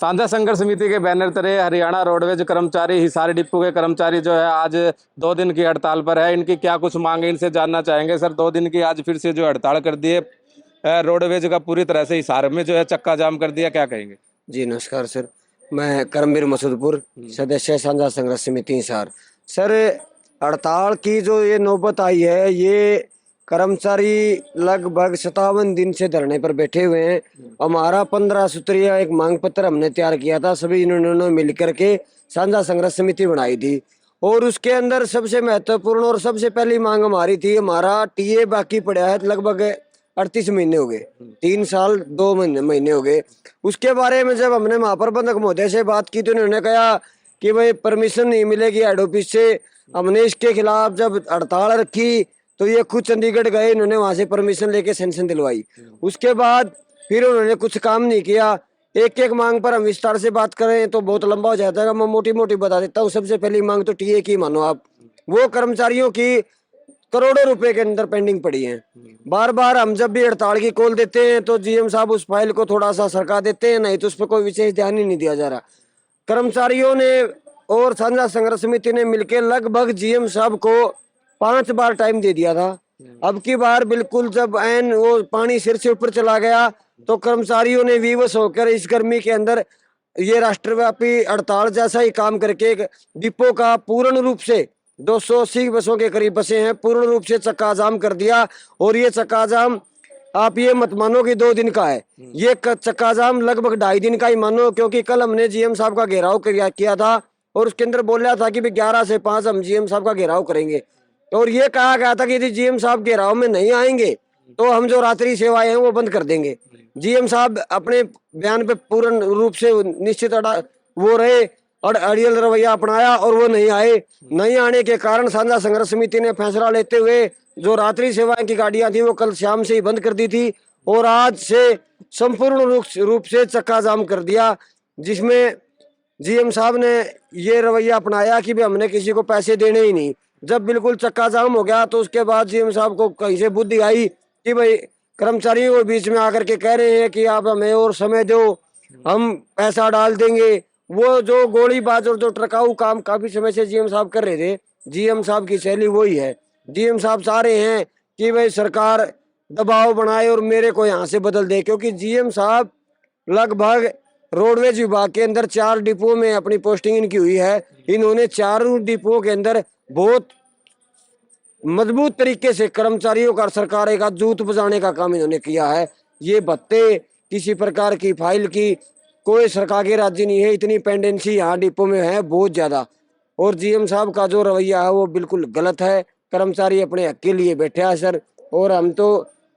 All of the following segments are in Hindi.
साझा संघर्ष समिति के बैनर तले हरियाणा रोडवेज कर्मचारी हिसार डिपो के कर्मचारी जो है आज 2 दिन की हड़ताल पर है। इनकी क्या कुछ मांग है, इनसे जानना चाहेंगे। सर, 2 दिन की आज फिर से जो हड़ताल कर दी है रोडवेज का, पूरी तरह से हिसार में जो है चक्का जाम कर दिया, क्या कहेंगे? जी नमस्कार सर, मैं करमवीर मसूदपुर सदस्य साझा संघर्ष समिति हिसार। सर, हड़ताल की जो ये नौबत आई है, ये कर्मचारी लगभग 57 दिन से धरने पर बैठे हुए हैं। हमारा 15 सूत्रीय एक मांग पत्र हमने तैयार किया था, सभी इन्होंने मिलकर के साझा संघर्ष समिति बनाई थी और उसके अंदर सबसे महत्वपूर्ण और सबसे पहली मांग हमारी थी, हमारा टीए बाकी पड़ा है लगभग 38 महीने हो गए, 3 साल 2 महीने हो गए। उसके बारे में जब हमने महाप्रबंधक महोदय से बात की तो उन्होंने कहा कि भाई परमिशन नहीं मिलेगी हेड ऑफिस से। हमने इसके खिलाफ जब हड़ताल रखी तो ये खुद चंडीगढ़ गए, इन्होंने वहां से परमिशन लेके सैंक्शन दिलवाई। उसके बाद फिर उन्होंने कुछ काम नहीं किया। एक एक मांग पर हम विस्तार से बात करें तो बहुत लंबा हो जाता है, मैं मोटी मोटी बता देता हूँ। सबसे पहली मांग तो टीए की मानो आप, वो कर्मचारियों की करोड़ों रुपए के अंदर पेंडिंग पड़ी है। बार बार हम जब भी हड़ताल की कॉल देते हैं तो जीएम साहब उस फाइल को थोड़ा सा सरका देते हैं, नहीं तो उस पर कोई विशेष ध्यान ही नहीं दिया जा रहा। कर्मचारियों ने और साझा संघर्ष समिति ने मिलकर लगभग जीएम साहब को 5 बार टाइम दे दिया था। अब की बार बिल्कुल जब ऐन वो पानी सिर से ऊपर चला गया तो कर्मचारियों ने विवश होकर इस गर्मी के अंदर ये राष्ट्रव्यापी हड़ताल जैसा ही काम करके डिपो का पूर्ण रूप से 280 बसों के करीब बसें हैं, पूर्ण रूप से चक्का जाम कर दिया। और ये चक्का जाम आप ये मत मानो कि 2 दिन का है, ये चक्का जाम लगभग 2.5 दिन का ही मानो, क्योंकि कल हमने जीएम साहब का घेराव किया था और उसके अंदर बोला था कि 11 से 5 हम जीएम साहब का घेराव करेंगे। और ये कहा गया था कि यदि जीएम साहब घेराव में नहीं आएंगे तो हम जो रात्रि सेवाएं हैं वो बंद कर देंगे। जीएम साहब अपने बयान पे पूर्ण रूप से निश्चित वो रहे और अड़ियल रवैया अपनाया और वो नहीं आए। नहीं आने के कारण साझा संघर्ष समिति ने फैसला लेते हुए जो रात्रि सेवाएं की गाड़ियां थी वो कल शाम से ही बंद कर दी थी और आज से संपूर्ण रूप से चक्का जाम कर दिया, जिसमें जीएम साहब ने ये रवैया अपनाया कि भाई हमने किसी को पैसे देने ही नहीं। जब बिल्कुल चक्का जाम हो गया तो उसके बाद जीएम साहब को कहीं से बुद्धि आई कि भाई कर्मचारियों के बीच में आकर के कह रहे हैं कि आप हमें और समय दो, हम पैसा डाल देंगे। वो जो गोलीबाज और जो ट्रकाऊ काम काफी समय से जीएम साहब कर रहे थे, जीएम साहब की शैली वही है। जीएम साहब चाह रहे हैं कि भाई सरकार दबाव बनाए और मेरे को यहाँ से बदल दे, क्योंकि जीएम साहब लगभग रोडवेज विभाग के अंदर 4 डिपो में अपनी पोस्टिंग इनकी हुई है। इन्होंने 4 डिपो के अंदर बहुत मजबूत तरीके से कर्मचारियों का सरकार का जूत बजाने का काम इन्होंने किया है। ये भत्ते किसी प्रकार की फाइल की कोई सरकार के राज्य नहीं है, इतनी पेंडेंसी यहाँ डिपो में है बहुत ज्यादा। और जीएम साहब का जो रवैया है वो बिल्कुल गलत है। कर्मचारी अपने हक के लिए बैठे हैं सर, और हम तो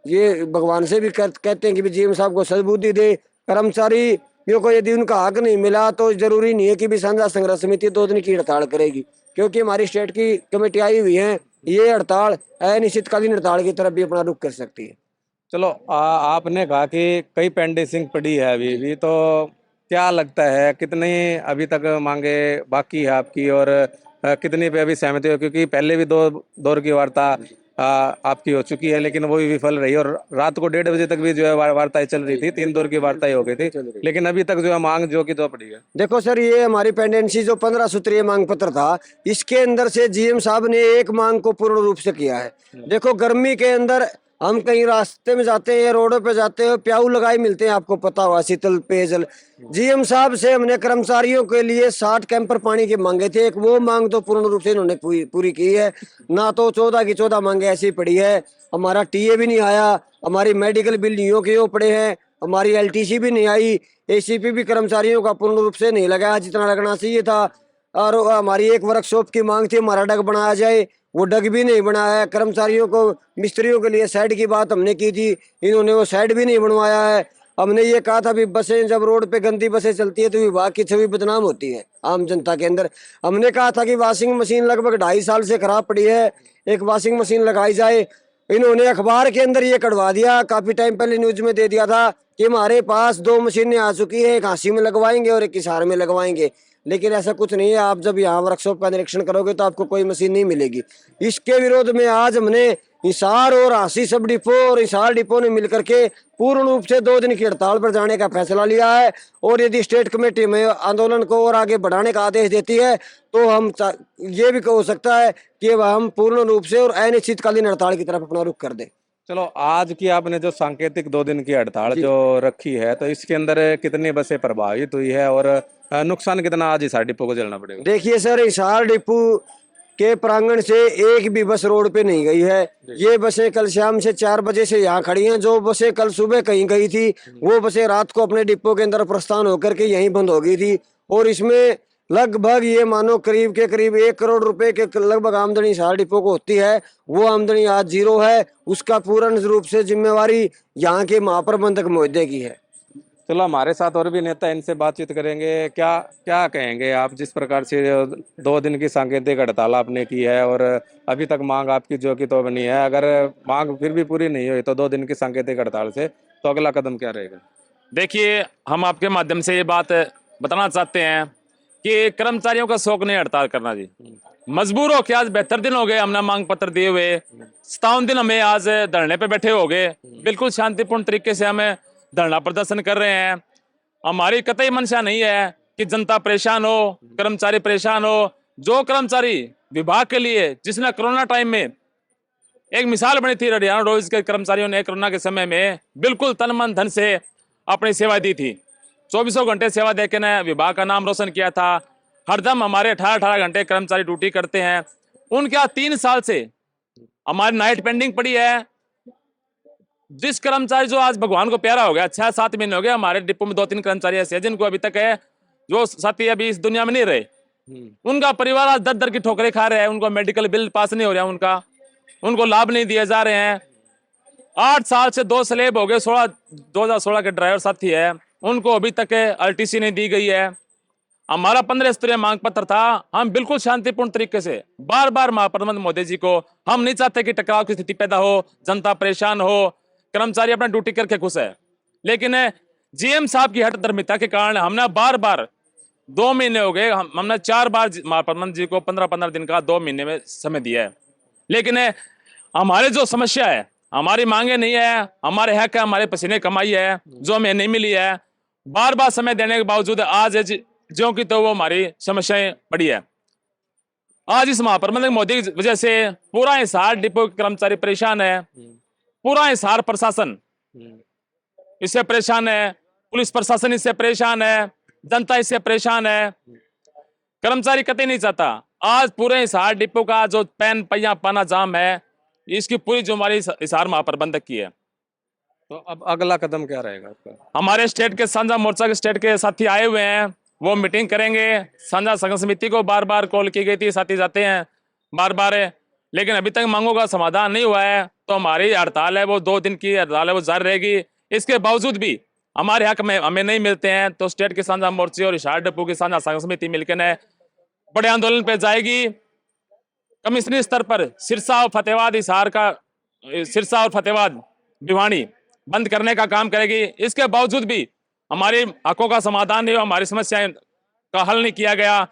ये भगवान से भी कहते हैं कि जीएम साहब को सद्बुद्धि दे। कर्मचारियों को यदि उनका हक नहीं मिला तो जरूरी नहीं है कि भी साझा संघर्ष समिति 2 दिन की हड़ताल करेगी, क्योंकि हमारी स्टेट की कमेटी आई हुई है। ये हड़ताल अनिश्चितकालीन हड़ताल की तरफ भी अपना रुख कर सकती है। चलो, आपने कहा कि कई पेंडिंग पड़ी है अभी भी, तो क्या लगता है कितनी अभी तक मांगे बाकी है आपकी, और कितनी पे अभी सहमति हो? क्योंकि पहले भी 2 दौर की वार्ता आपकी हो चुकी है, लेकिन वो भी विफल रही और रात को 1:30 बजे तक भी जो है वार्ताएं चल रही थी। 3 दौर की वार्ताएं हो गई थी, लेकिन अभी तक जो है मांग जो की तो पड़ी है। देखो सर, ये हमारी पेंडेंसी जो 15 सूत्रीय मांग पत्र था, इसके अंदर से जीएम साहब ने एक मांग को पूर्ण रूप से किया है। देखो, गर्मी के अंदर हम कहीं रास्ते में जाते हैं, रोडों पे जाते हैं, प्याऊ लगाए मिलते हैं, आपको पता हुआ शीतल पेयजल। जीएम साहब से हमने कर्मचारियों के लिए 60 कैंपर पानी के मांगे थे, एक वो मांग तो पूर्ण रूप से इन्होंने पूरी की है ना। तो 14 की 14 मांगे ऐसी पड़ी है। हमारा टीए भी नहीं आया, हमारी मेडिकल बिल नहीं क्यों पड़े हैं, हमारी एलटीसी भी नहीं आई, एसीपी भी कर्मचारियों का पूर्ण रूप से नहीं लगाया जितना लगना चाहिए था। और हमारी एक वर्कशॉप की मांग थी, हमारा डग बनाया जाए, वो डग भी नहीं बनाया है। कर्मचारियों को मिस्त्रियों के लिए साइड की बात हमने की थी, इन्होंने वो साइड भी नहीं बनवाया है। हमने ये कहा था भी बसें जब रोड पे गंदी बसें चलती है तो विभाग की छवि बदनाम होती है आम जनता के अंदर। हमने कहा था कि वॉशिंग मशीन लगभग 2.5 साल से खराब पड़ी है, एक वॉशिंग मशीन लगाई जाए। इन्होंने अखबार के अंदर ये कढ़वा दिया, काफी टाइम पहले न्यूज में दे दिया था कि हमारे पास 2 मशीनें आ चुकी है, एक हांसी में लगवाएंगे और एक हिसार में लगवाएंगे। लेकिन ऐसा कुछ नहीं है। आप जब यहाँ वर्कशॉप का निरीक्षण करोगे तो आपको कोई मशीन नहीं मिलेगी। इसके विरोध में आज हमने हिसार और हांसी सब डिपो और हिसार डिपो ने मिलकर के पूर्ण रूप से 2 दिन की हड़ताल पर जाने का फैसला लिया है। और यदि स्टेट कमेटी में आंदोलन को और आगे बढ़ाने का आदेश देती है तो हम ये भी हो सकता है कि हम पूर्ण रूप से और अनिश्चितकालीन हड़ताल की तरफ अपना रुख कर दें। चलो, आज की आपने जो सांकेतिक 2 दिन की हड़ताल जो रखी है, तो इसके अंदर कितनी बसें प्रभावित हुई है और नुकसान कितना आज हिसार डिपो को झेलना पड़ेगा? देखिए सर, हिसार डिपो के प्रांगण से एक भी बस रोड पे नहीं गई है। ये बसें कल शाम से 4 बजे से यहाँ खड़ी हैं। जो बसें कल सुबह कहीं गई थी वो बसें रात को अपने डिपो के अंदर प्रस्थान होकर के यहीं बंद हो गई थी। और इसमें लगभग ये मानो करीब 1 करोड़ रुपए के लगभग आमदनी हिसार डिपो को होती है। वो आमदनी आज जीरो है। उसका पूर्ण रूप से जिम्मेवारी यहाँ के महाप्रबंधक महोदय की है। चलो, हमारे साथ और भी नेता, इनसे बातचीत करेंगे। क्या क्या कहेंगे आप, जिस प्रकार से 2 दिन की सांकेतिक हड़ताल आपने की है और अभी तक मांग आपकी जो की तो बनी है, अगर मांग फिर भी पूरी नहीं हुई तो 2 दिन की सांकेतिक हड़ताल से तो अगला कदम क्या रहेगा? देखिए, हम आपके माध्यम से ये बात बताना चाहते हैं कि कर्मचारियों का शौक नहीं हड़ताल करना जी। मजबूर हो के आज 72 दिन हो गए हमने मांग पत्र दिए हुए। 57 दिन हमें आज धरने पे बैठे हो गए। बिल्कुल शांतिपूर्ण तरीके से हमें धरना प्रदर्शन कर रहे हैं। हमारी कतई मंशा नहीं है कि जनता परेशान हो, कर्मचारी परेशान हो। जो कर्मचारी विभाग के लिए, जिसने कोरोना टाइम में एक मिसाल बनी थी, हरियाणा रोडवेज के कर्मचारियों ने कोरोना के समय में बिल्कुल तन मन धन से अपनी सेवा दी थी। 24 घंटे सेवा देकर ने विभाग का नाम रोशन किया था। हरदम हमारे 18 घंटे कर्मचारी ड्यूटी करते हैं। उनके यहाँ 3 साल से हमारी नाइट पेंडिंग पड़ी है। जिस कर्मचारी जो आज भगवान को प्यारा हो गया, 6-7 महीने हो गए, हमारे डिपो में 2-3 कर्मचारी ऐसे हैं जिनको अभी तक है, जो साथी अभी इस दुनिया में नहीं रहे। उनका परिवार आज दर दर की ठोकरें खा रहे हैं। उनको मेडिकल बिल पास नहीं हो रहा, उनको लाभ नहीं दिए जा रहे हैं। 8 साल से 2 स्लेब हो गए। 2016 के ड्राइवर साथी है, उनको अभी तक RTC नहीं दी गई है। हमारा 15 स्तरीय मांग पत्र था। हम बिल्कुल शांतिपूर्ण तरीके से बार बार महाप्रबंधक महोदय जी को, हम नहीं चाहते कि टकराव की स्थिति पैदा हो, जनता परेशान हो, कर्मचारी अपना ड्यूटी करके खुश है। लेकिन GM साहब की हठधर्मिता के कारण हमने बार बार 2 महीने हो गए, हमने 4 बार महाप्रबंधक जी को 15-15 दिन का 2 महीने में समय दिया है। लेकिन हमारे जो समस्या है, हमारी मांगे नहीं है, हमारे हक है, हमारे पसीने कमाई है जो हमें नहीं मिली है। बार बार समय देने के बावजूद आज ज्यों की तो वो हमारी समस्याएं बड़ी है। आज इस महाप्रबंधक मोदी की वजह से पूरा हिसार डिपो के कर्मचारी परेशान है। पूरा हिसार प्रशासन इससे परेशान है, पुलिस प्रशासन इससे परेशान है, जनता इससे परेशान है। कर्मचारी कतई नहीं चाहता। आज पूरे हिसार डिपो का जो पैन पहिया पाना जाम है, इसकी पूरी जिम्मेवारी हिसार महाप्रबंधक की है। तो अब अगला कदम क्या रहेगा आपका? हमारे स्टेट के साझा मोर्चा के स्टेट के साथी आए हुए हैं, वो मीटिंग करेंगे। साझा संघ समिति को बार बार कॉल की गई थी, साथी जाते हैं बार बार, लेकिन अभी तक मांगों का समाधान नहीं हुआ है। तो हमारी हड़ताल है, वो 2 दिन की हड़ताल है, वो जारी रहेगी। इसके बावजूद भी हमारे हक में हमें नहीं मिलते हैं तो स्टेट के साझा मोर्चे और हिसार डिपो की साझा संघ समिति मिलकर बड़े आंदोलन पे जाएगी। कमिश्नरी स्तर पर सिरसा और फतेहाबाद हिसार का, सिरसा और फतेहाबाद भिवानी बंद करने का काम करेगी। इसके बावजूद भी हमारे हकों का समाधान नहीं हुआ, हमारी समस्याएं का हल नहीं किया गया,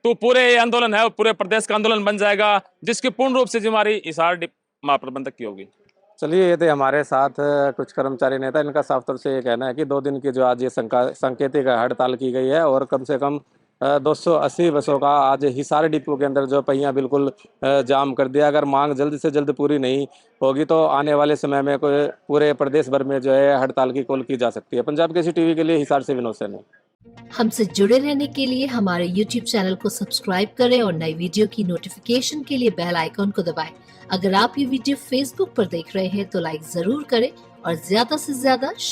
तो पूरे ये आंदोलन है पूरे प्रदेश का आंदोलन बन जाएगा, जिसकी पूर्ण रूप से जिम्मेवारी हिसार महाप्रबंधक की होगी। चलिए, ये थे हमारे साथ कुछ कर्मचारी नेता। इनका साफ तौर से ये कहना है कि 2 दिन की जो आज ये सांकेतिक हड़ताल की गई है और कम से कम 280 बसों का आज हिसार डिपो के अंदर जो पहिया बिल्कुल जाम कर दिया। अगर मांग जल्द से जल्द पूरी नहीं होगी तो आने वाले समय में कोई पूरे प्रदेश भर में जो है हड़ताल की कॉल की जा सकती है। पंजाब केसरी टीवी के लिए हिसार से विनोद सैनी। हमसे जुड़े रहने के लिए हमारे YouTube चैनल को सब्सक्राइब करें और नई वीडियो की नोटिफिकेशन के लिए बेल आइकॉन को दबाएं। अगर आप ये वीडियो Facebook पर देख रहे हैं तो लाइक जरूर करें और ज्यादा से ज्यादा